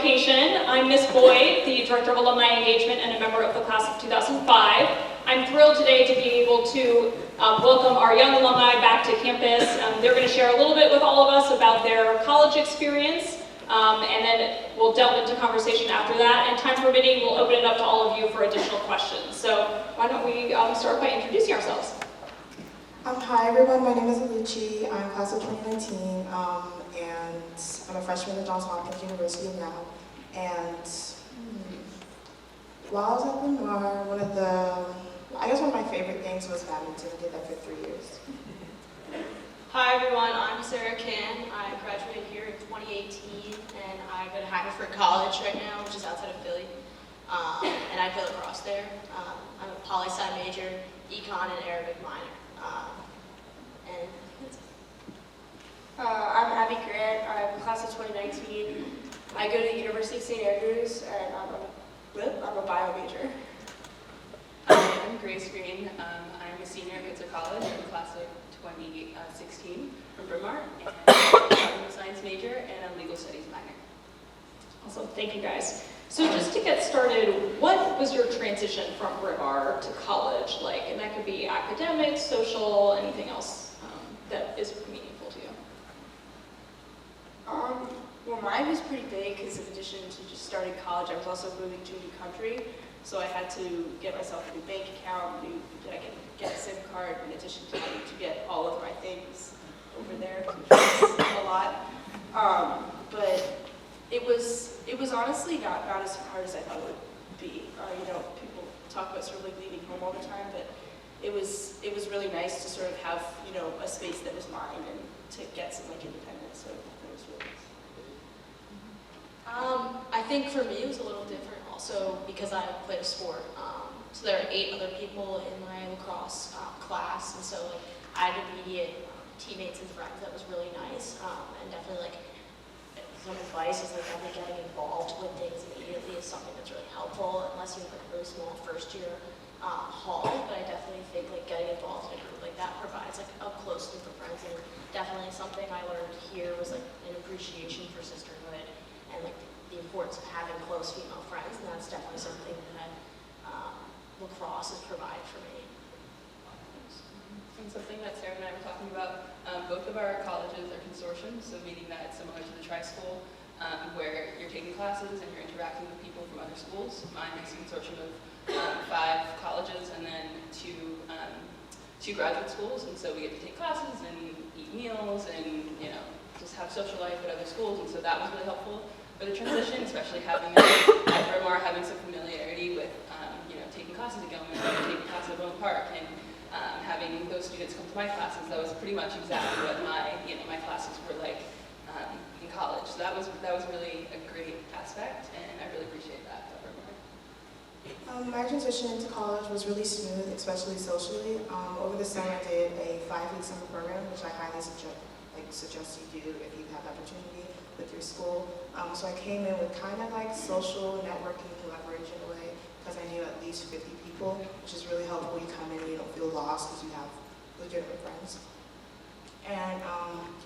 Convocation. I'm Miss Boyd, the Director of Alumni Engagement and a member of the class of 2005. I'm thrilled today to be able to welcome our young alumni back to campus. They're going to share a little bit with all of us about their college experience, and then we'll delve into conversation after that. And time permitting, we'll open it up to all of you for additional questions. So why don't we start by introducing ourselves. Hi everyone, my name is Aluchi. I'm class of 2019, and I'm a freshman at Johns Hopkins University now. And while I was at Lamar, one of my favorite things was badminton. I did that for 3 years. Hi everyone, I'm Sarah Can. I graduated here in 2018, and I go to Haverford College right now, which is outside of Philly. And I play lacrosse there. I'm a poli-sci major, econ and Arabic minor. And that's it. I'm Abby Grant. I'm class of 2019. I go to the University of St. Andrews, and I'm a bio major. I'm Grace Green. I'm a senior at Goethe College. I'm class of 2016 from Bryn Mawr, and I'm a science major and a legal studies minor. Awesome, thank you guys. So just to get started, what was your transition from Bryn Mawr to college like? And that could be academic, social, anything else that is meaningful to you. Well, mine was pretty big because in addition to just starting college, I was also moving to a new country. So I had to get myself a new bank account, get a SIM card, in addition to having to get all of my things over there, which was a lot. But it was honestly not as hard as I thought it would be. People talk about sort of like leaving home all the time, but it was really nice to sort of have a space that was mine and to get some like independence. So it was really nice. I think for me it was a little different also because I played a sport. So there are 8 other people in my lacrosse class, and so like I had immediate teammates and friends. That was really nice, and definitely like some advice is like definitely getting involved with things immediately is something that's really helpful unless you have like a really small first year hall. But I definitely think like getting involved in a group like that provides like a close group of friends, and definitely something I learned here was like an appreciation for sisterhood and like the importance of having close female friends, and that's definitely something that lacrosse has provided for me. And something that Sarah and I were talking about, both of our colleges are consortiums, so meaning that it's similar to the tri-school, where you're taking classes and you're interacting with people from other schools. Mine is a consortium of 5 colleges and then 2 graduate schools, and so we get to take classes and eat meals and just have social life at other schools, and so that was really helpful for the transition, especially having at Bryn Mawr, having some familiarity with taking classes at Gilman, taking classes at Bone Park, and having those students come to my classes. That was pretty much exactly what my classes were like in college. So that was really a great aspect, and I really appreciate that at Bryn Mawr. My transition into college was really smooth, especially socially. Over the summer I did a 5-week summer program, which I highly suggest you do if you have the opportunity with your school. So I came in with kind of like social networking leverage in a way, because I knew at least 50 people, which is really helpful. You come in and you don't feel lost because you have legitimate friends. And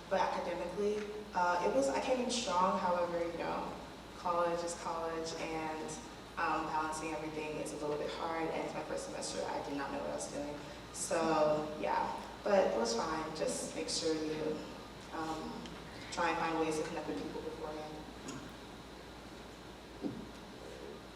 but academically, I came in strong. However, college is college, and balancing everything is a little bit hard. And it's my first semester. I did not know what I was doing. So yeah, but it was fine. Just make sure you try and find ways to connect with people beforehand.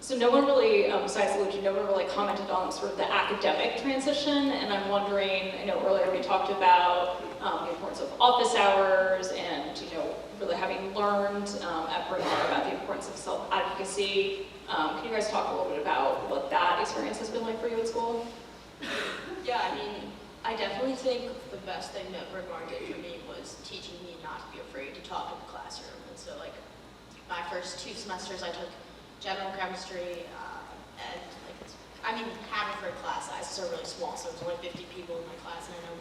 So no one really, besides Luigi, no one really commented on sort of the academic transition, and I'm wondering, I know earlier we talked about the importance of office hours and, really having learned at Bryn Mawr about the importance of self-advocacy. Can you guys talk a little bit about what that experience has been like for you at school? Yeah, I mean, I definitely think the best thing that Bryn Mawr did for me was teaching me not to be afraid to talk in the classroom. And so like my first 2 semesters I took general chemistry, and Haverford class sizes are really small, so there's only 50 people in my class, and I know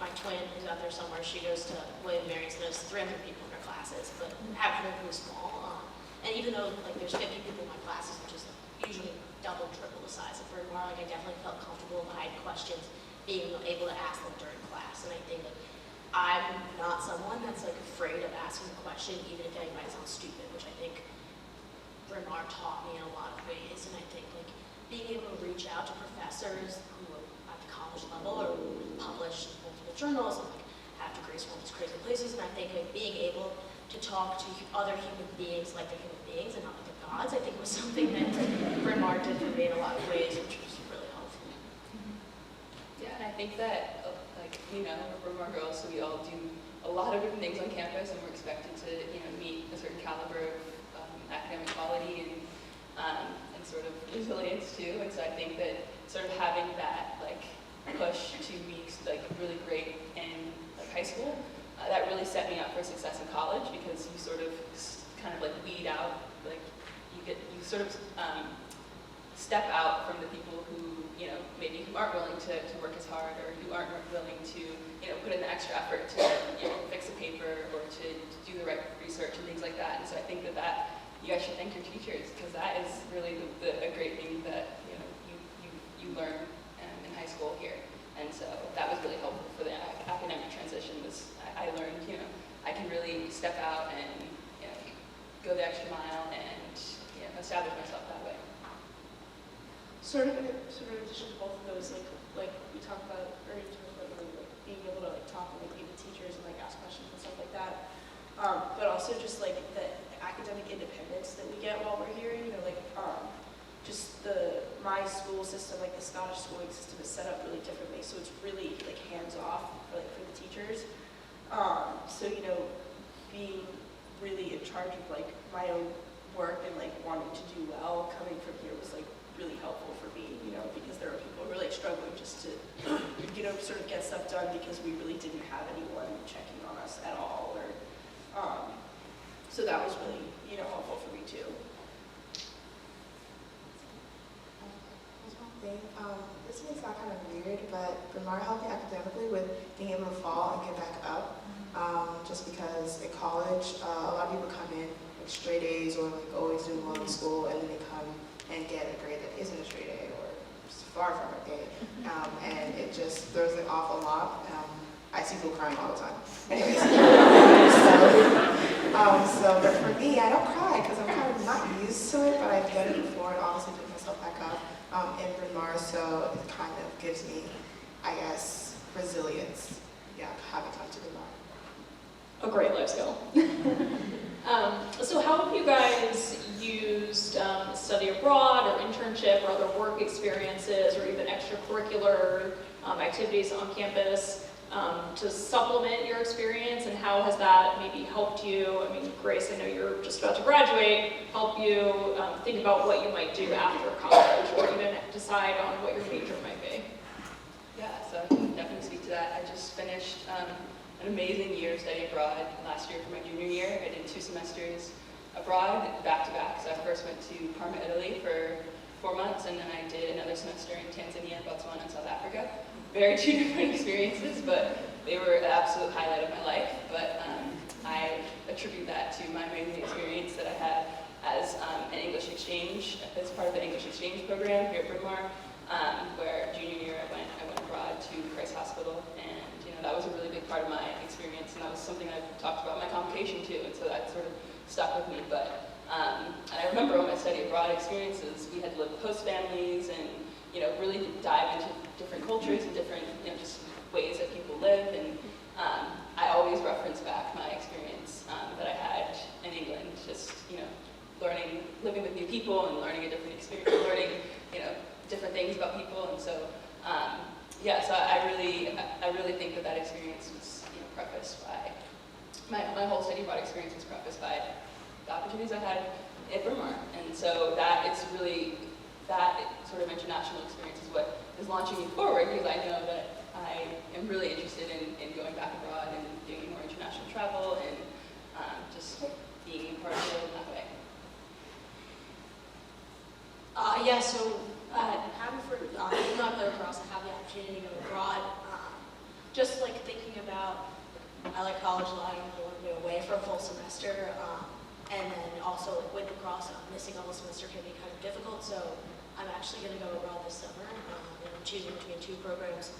my twin who's out there somewhere, she goes to William Mary's, and there's 300 people in her classes, but Haverford is really small. And even though like there's 50 people in my classes, which is usually double, triple the size of Bryn Mawr, like I definitely felt comfortable if I had questions, being able to ask them during class. And I think like I'm not someone that's like afraid of asking a question, even if it might sound stupid, which I think Bryn Mawr taught me in a lot of ways, and I think like being able to reach out to professors who are at the college level or publish multiple journals and like have degrees from all these crazy places, and I think like being able to talk to other human beings like they're human beings and not like they're gods, I think was something that Bryn Mawr did for me in a lot of ways, which was really helpful. Yeah, and I think that, like, you know, we're Bryn Mawr girls, so we all do a lot of different things on campus, and we're expected to, you know, meet a certain caliber of academic quality and sort of resilience too. And so I think that sort of having that like push to be like really great in like high school, that really set me up for success in college, because you sort of kind of like weed out, like you sort of step out from the people who, you know, maybe who aren't willing to work as hard, or who aren't willing to, you know, put in the extra effort to, you know, fix a paper or to do the right research and things like that. And so I think that you guys should thank your teachers, because that is really a great thing that, you know, you learn in high school here. And so that was really helpful for the academic transition. Was I learned, you know, I can really step out and, you know, go the extra mile and, you know, establish myself that way. Sort of in addition to both of those, like we talked about earlier, like being able to like talk and like meet with teachers and like ask questions and stuff like that. But also just like the academic independence that we get while we're here, you know, like just my school system, like the Scottish schooling system, is set up really differently, so it's really like hands off for the teachers. So you know, being really in charge of like my own work and like wanting to do well coming from here was like really helpful for me, you know, because there are people who are like struggling just to, you know, sort of get stuff done because we really didn't have anyone checking on us at all, or so that was really, you know, helpful for me too. There's one thing, this may sound kind of weird, but Bryn Mawr helped me academically with being able to fall and get back up. Just because in college, a lot of people come in like straight A's or like always doing well in school, and then they come and get a grade that isn't a straight A or just far from a A. And it just throws it off a lot. I see people crying all the time. Anyways, but for me, I don't cry because I'm kind of not used to it, but I've done it before and obviously picked myself back up in Bryn Mawr, so it kind of gives me, I guess, resilience. Yeah, having come to Bryn Mawr. A great life skill. So how have you guys used study abroad or internship or other work experiences or even extracurricular activities on campus to supplement your experience, and how has that maybe helped you? I mean, Grace, I know you're just about to graduate, help you think about what you might do after college, or even decide on what your major might be. Yeah, so I can definitely speak to that. I just finished an amazing year of study abroad last year for my junior year. I did 2 semesters abroad, back-to-back. So I first went to Parma, Italy for 4 months, and then I did another semester in Tanzania, Botswana, and South Africa. Very 2 different experiences, but they were the absolute highlight of my life. But I attribute that to my amazing experience that I had as an English exchange, as part of the English exchange program here at Bryn Mawr, where junior year I went abroad to Christ Hospital, and that was a really big part of my experience, and that was something I talked about in my convocation too, and so that sort of stuck with me. But and I remember all my study abroad experiences, we had to live with host families and, you know, really dive into different cultures and different, you know, just ways that people live. And I always reference back my experience that I had in England, just, you know, living with new people and learning a different experience, learning, you know, different things about people. And so yeah, so I really think that experience was, you know, prefaced by my whole study abroad experience was prefaced by the opportunities I had at Bryn Mawr, and so that it's really that sort of international experience is what is launching me forward, because I know that I am really interested in going back abroad and doing more international travel and just being part of the world in that way. Yeah, so having for not go across, I have the opportunity to go abroad. Just like thinking about, I like college a lot. I don't really want to be away for a full semester, and then also like with the cross, missing a whole semester can be kind of difficult. So I'm actually going to go abroad this summer, and I'm choosing between 2 programs,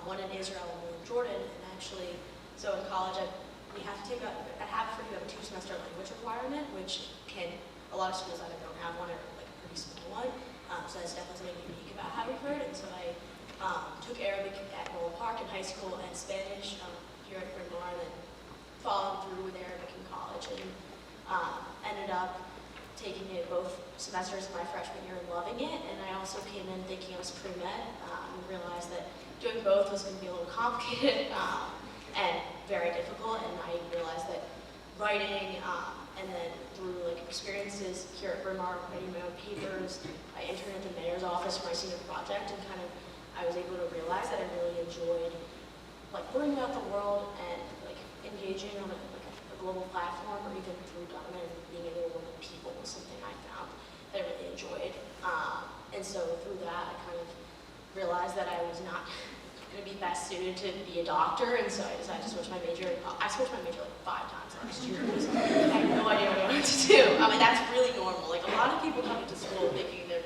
one in Israel and one in Jordan. And actually, so in college, I have a 2-semester language requirement, which can a lot of schools either don't have one or like a pretty small one. So that's definitely something unique about Haverford. And so I took Arabic at Nolan Park in high school and Spanish here at Bryn Mawr, and then followed through with Arabic in college, and ended up taking it both semesters my freshman year and loving it. And I also came in thinking I was pre-med and realized that doing both was going to be a little complicated and very difficult. And I realized that writing and then through like experiences here at Bryn Mawr, writing my own papers, I interned at the mayor's office for my senior project, and kind of I was able to realize that I really enjoyed like learning about the world and like engaging on a global platform, or even through government, and being able to work with people was something I found that I really enjoyed. And so through that, I kind of realized that I was not going to be best suited to be a doctor, and so I decided to switch my major. I switched my major like 5 times last year because I had no idea what I wanted to do. I mean, that's really normal. Like a lot of people come into school thinking they're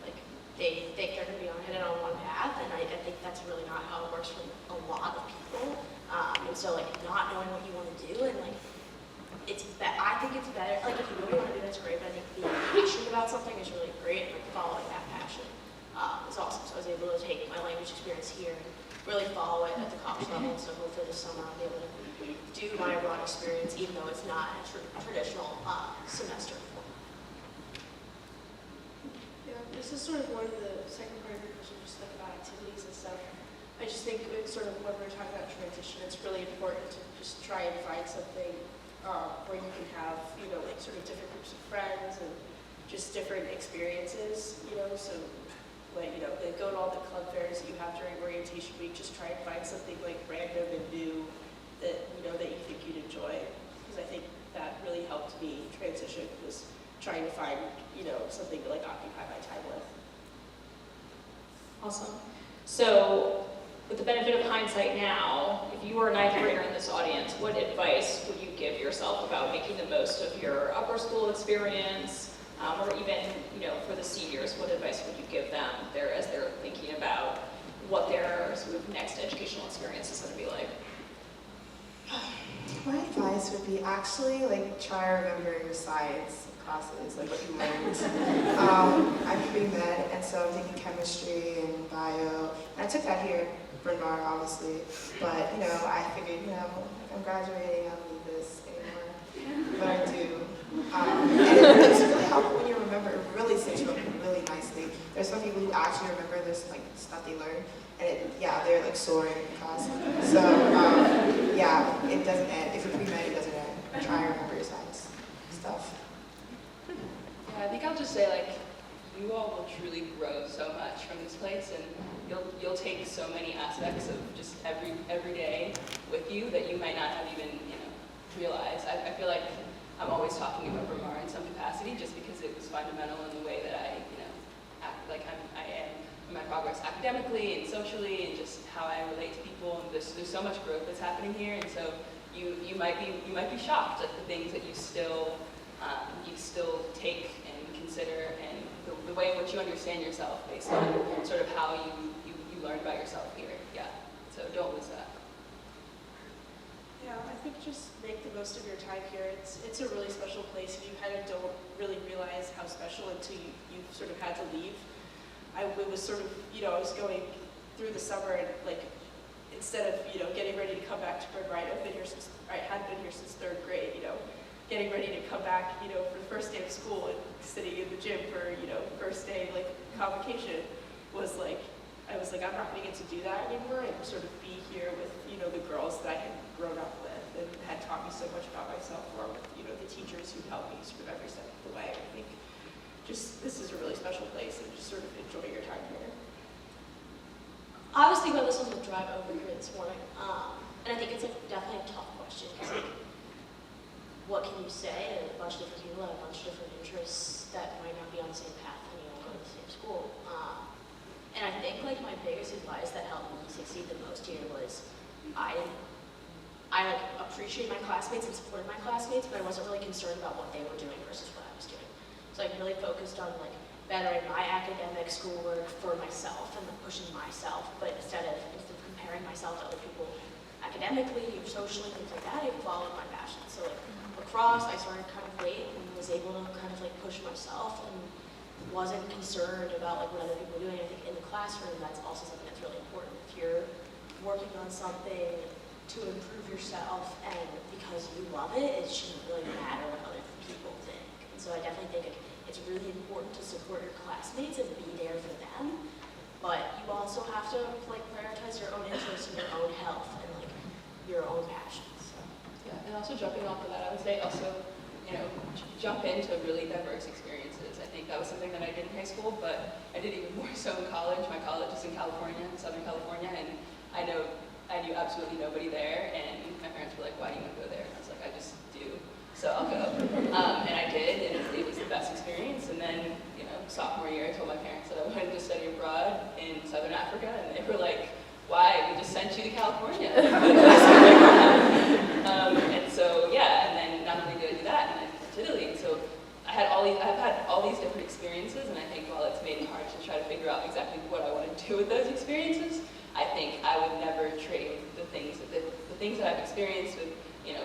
like they think they're going to be headed on one path, and I think that's really not how it works for a lot of people. And so like not knowing what you want to do, and like I think it's better. Like if you know what you want to do, that's great. But I think being passionate about something is really great. And like following that passion is awesome. So I was able to take my language experience here and really follow it at the college level. So hopefully this summer I'll be able to do my abroad experience, even though it's not a traditional semester. Yeah, this is sort of one of the second part of your question, just like about activities and stuff. I just think it's sort of when we're talking about transition, it's really important to just try and find something where you can have, like sort of different groups of friends and just different experiences, so like, like go to all the club fairs that you have during orientation week, just try and find something like random and new that, that you think you'd enjoy. Because I think that really helped me transition, was trying to find, something to like occupy my time with. Awesome. So, with the benefit of hindsight now, if you were a ninth grader in this audience, what advice would you give yourself about making the most of your upper school experience, or even, for the seniors, what advice would you give them there as they're thinking about what their sort of next educational experience is going to be like? My advice would be actually like try to remember your science classes, like what you learned. I'm pre-med, and so I'm taking chemistry and bio, and I took that here at Bryn Mawr, obviously, but I figured, if I'm graduating, I don't need this anymore, but I do. And it's really helpful when you remember. It really sets you up really nicely. There's some people who actually remember this like stuff they learned, and they're like soaring in class. So it doesn't end. If you're pre-med, it doesn't end. Try to remember your science stuff. Yeah, I think I'll just say like, you all will truly grow so much from this place, and you'll take so many aspects of just every day with you that you might not have even realized. I feel like I'm always talking about Bryn Mawr in some capacity, just because it was fundamental in the way that I act like I am in my progress academically and socially, and just how I relate to people. And there's so much growth that's happening here, and so you might be shocked at the things that you still take and consider, and the way in which you understand yourself based on sort of how you learn about yourself here. Yeah, so don't lose that. Yeah, I think just make the most of your time here. It's a really special place, and you kind of don't really realize how special until you sort of had to leave. It was sort of, I was going through the summer, and like, instead of, getting ready to come back to Bryn Mawr, I hadn't been here since 3rd grade, getting ready to come back, for the first day of school and sitting in the gym for, first day, like, convocation was like, I was like, I'm not going to get to do that anymore, and sort of be here with, the girls that I had grown up with and had taught me so much about myself, or with, the teachers who helped me sort of every step of the way. I think just, this is a really special place, and just sort of enjoy your time here. I was thinking about this on the drive over here this morning, and I think it's like definitely a tough question, because like, what can you say? And a bunch of different people have a bunch of different interests that might not be on the same path, and you don't go to the same school. And I think like my biggest advice that helped me succeed the most here was I like appreciated my classmates and supported my classmates, but I wasn't really concerned about what they were doing versus what I was doing. So I really focused on like bettering my academic schoolwork for myself and pushing myself, but instead of comparing myself to other people academically or socially, things like that, I followed my passion. So like lacrosse, I started kind of late and was able to kind of like push myself and wasn't concerned about like what other people were doing. I think in the classroom, that's also something that's really important. If you're working on something to improve yourself and because you love it, it shouldn't really matter what other people think. And so I definitely think it's really important to support your classmates and be there for them. But you also have to like prioritize your own interests and your own health and like your own passions. So. Yeah, and also jumping off of that, I would say also, jump into really diverse experiences. I think that was something that I did in high school, but I did even more so in college. My college is in California, in Southern California, and I knew absolutely nobody there, and my parents were like, why do you want to go there? And I was like, I just do, so I'll go. And I did, and it was the best experience. And then, sophomore year, I told my parents that I wanted to study abroad in Southern Africa, and they were like, why? We just sent you to California. And so, yeah, and then not only did I do that, and I went to Italy, and so I've had all these different experiences, and I think while it's made it hard to try to figure out exactly what I want to do with those experiences, I think I would never trade the things that I've experienced with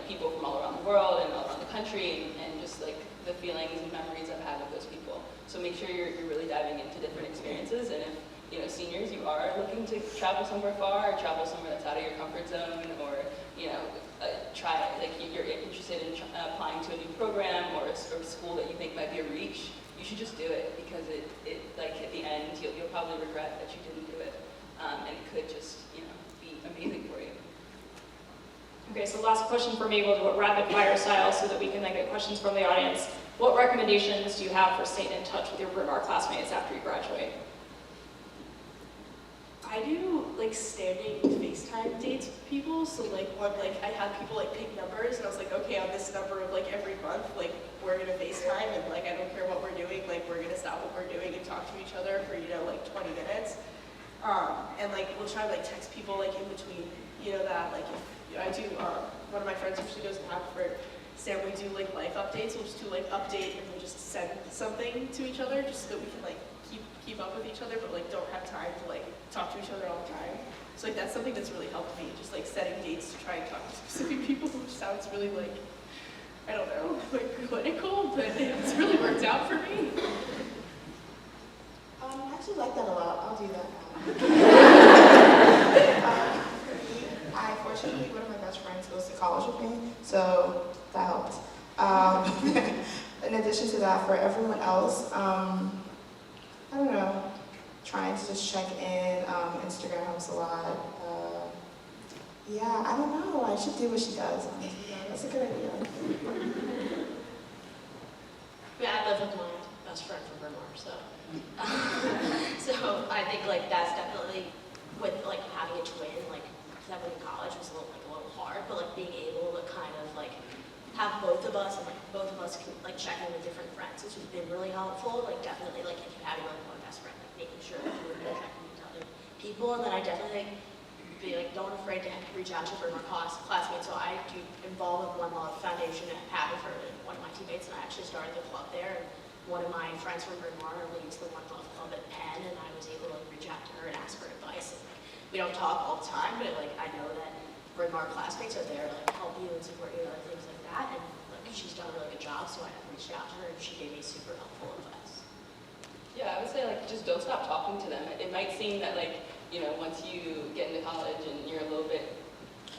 people from all around the world and all around the country, and just like the feelings and memories I've had with those people. So make sure you're really diving into different experiences, and if seniors, you are looking to travel somewhere far, or travel somewhere that's out of your comfort zone, or you're interested in applying to a new program or a school that you think might be a reach, you should just do it, because it like at the end you'll probably regret that you didn't do it, and it could just be amazing for you. Okay, so last question for me, we'll do it rapid fire style so that we can then get questions from the audience. What recommendations do you have for staying in touch with your Bryn Mawr classmates after you graduate? I do like standing FaceTime dates with people. So like I had people like pick numbers, and I was like, okay, on this number of like every month, like we're gonna FaceTime, and like I don't care what we're doing, like we're gonna stop what we're doing and talk to each other for like 20 minutes. And like we'll try to like text people like in between, that like if I do. One of my friends usually goes to Hackford. Sam, we do like life updates. We'll just do like update, and we'll just send something to each other just so that we can like keep up with each other, but like don't have time to like talk to each other all the time. So like that's something that's really helped me, just like setting dates to try and talk to specific people, which sounds really like, I don't know, like clinical, but it's really worked out for me. I actually like that a lot. I'll do that now. Fortunately, one of my best friends goes to college with me, so that helped. In addition to that, for everyone else, I don't know, trying to just check in. Instagram helps a lot. Yeah, I don't know. I should do what she does. That's a good idea. Yeah, I live with my best friend from Bryn Mawr, so so I think like that's definitely with like having a twin, like that in college was a little hard, but like being able to kind of like have both of us and like both of us can like check in with different friends, which has been really helpful. Like definitely like if you have like one best friend, like making sure that you're checking with other people, and then I definitely be like don't afraid to reach out to my classmates. So I do involve with One Love Foundation at Haverford, and one of my teammates and I actually started the club there. And one of my friends from Bryn Mawr leads the One Love Club at Penn, and I was able to reach out to her and ask for advice. And, like, we don't talk all the time, but like I know that Bryn Mawr classmates are there to like help you and support you and things like that. And like she's done a really good job, so I reached out to her and she gave me super helpful advice. Yeah, I would say like just don't stop talking to them. It might seem that like once you get into college and you're a little bit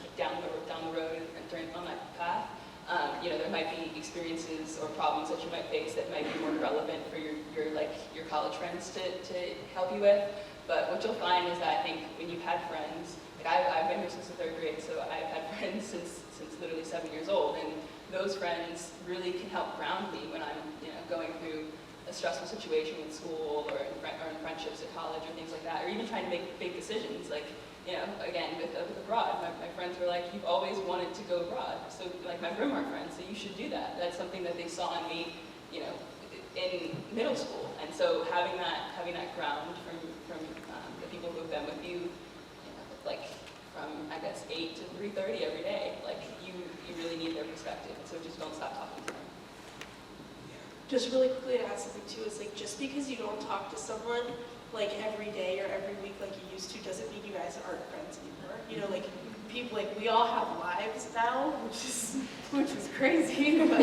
like down the road and on that path, there might be experiences or problems that you might face that might be more relevant for your college friends to help you with. But what you'll find is that I think when you've had friends, like I've been here since the 3rd grade, so I've had friends since literally 7 years old, and those friends really can help ground me when I'm going through a stressful situation in school or in friendships at college or things like that, or even trying to make big decisions. Like again with abroad, my friends were like, you've always wanted to go abroad, so like my Bryn Mawr friends, so you should do that. That's something that they saw in me, in middle school, and so having that ground from the people who have been with you, like from I guess 8 to 3:30 every day, like you really need their perspective. So just don't stop talking to them. Just really quickly to add something too, is like just because you don't talk to someone like every day or every week like you used to doesn't mean you guys aren't friends anymore. Like people, like, we all have lives now, which is crazy, but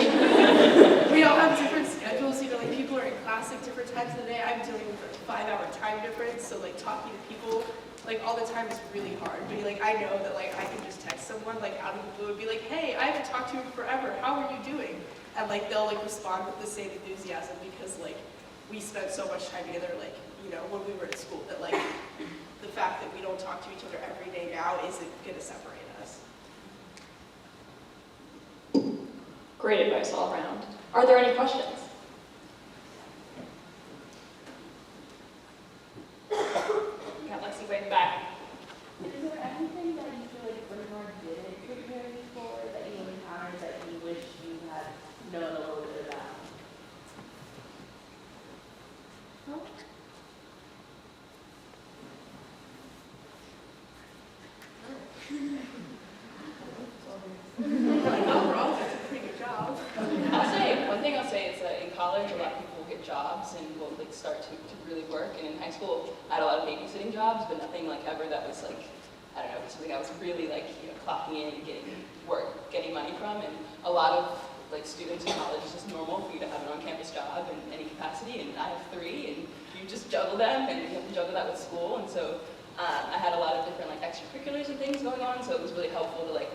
we all have different schedules, you know, like, people are in class at different times of the day. I'm dealing with a 5-hour time difference, so, like, talking to people, like, all the time is really hard. But, like, I know that, like, I can just text someone, like, out of the blue and be like, hey, I haven't talked to you in forever, how are you doing? And, like, they'll, like, respond with the same enthusiasm because, like, we spent so much time together, like, you know, when we were at school, that, like, the fact that we don't talk to each other every day now isn't going to separate us. Great advice all around. Are there any questions? Got Lexi way in the back. Is there anything that you feel like Bernard didn't prepare you for that you encountered that you wish you had known a little bit about? No? Overall, that's a pretty good job. One thing I'll say is that in college, a lot of people will get jobs and will like start to really work. And in high school, I had a lot of babysitting jobs, but nothing like ever that was like, I don't know, something I was really like, you know, clocking in and getting work, getting money from. And a lot of like students in college, it's just normal for you to have an on-campus job in any capacity. And I have 3, and you just juggle them, and you have to juggle that with school. And so I had a lot of different like extracurriculars and things going on, so it was really helpful to like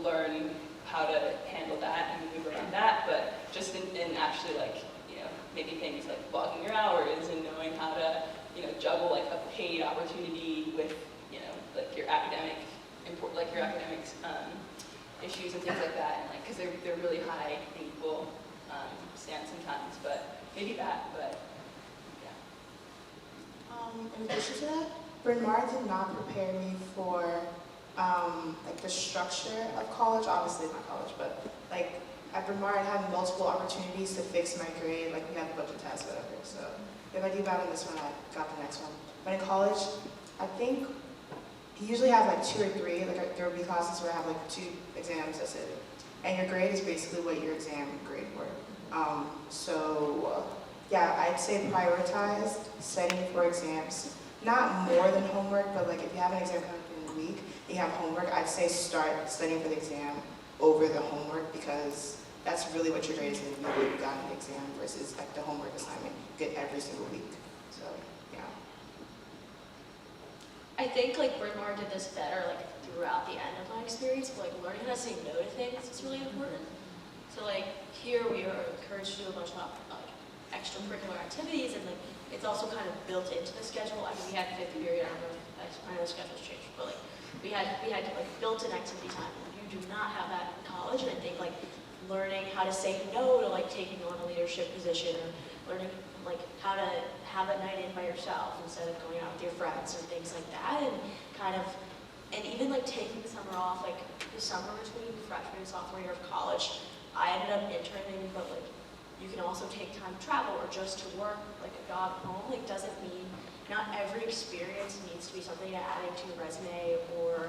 learn how to handle that and move around that, but just in actually like, you know, maybe things like logging your hours and knowing how to, you know, juggle like a paid opportunity with, you know, like your academic, issues and things like that, and like, because they're really high and equal stand sometimes, but maybe that, but yeah. In addition to that, Bryn Mawr did not prepare me for like the structure of college. Obviously, it's not college, but like at Bryn Mawr, I had multiple opportunities to fix my grade. Like we had a bunch of tests, whatever. So if I do bad on this one, I got the next one. But in college, I think you usually have like 2 or 3. Like there will be classes where I have like 2 exams. That's it. And your grade is basically what your exam grade were. Yeah, I'd say prioritize studying for exams. Not more than homework, but like if you have an exam coming up in a week, you have homework, I'd say start studying for the exam over the homework because that's really what your grade is going to be when you got an exam versus like the homework assignment you get every single week. So, yeah. I think like Bryn Mawr did this better like throughout the end of my experience, but like learning how to say no to things is really important. So like here we are encouraged to do a bunch of like extracurricular activities, and like it's also kind of built into the schedule. I mean, we had 5th period, I know the schedule's changed, but like we had like built-in activity time. You do not have that in college, and I think like learning how to say no to like taking on a leadership position, or learning like how to have a night in by yourself instead of going out with your friends or things like that, and kind of, and even like taking the summer off, like the summer between freshman and sophomore year of college, I ended up interning, but like you can also take time to travel or just to work, like a job at home. Like doesn't mean, not every experience needs to be something to add into your resume or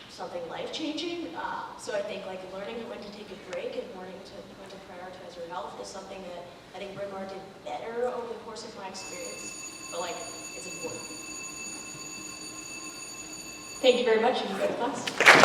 something life-changing. So I think like learning when to take a break and learning when to prioritize your health is something that I think Bryn Mawr did better over the course of my experience, but like it's important. Thank you very much. You can go to class.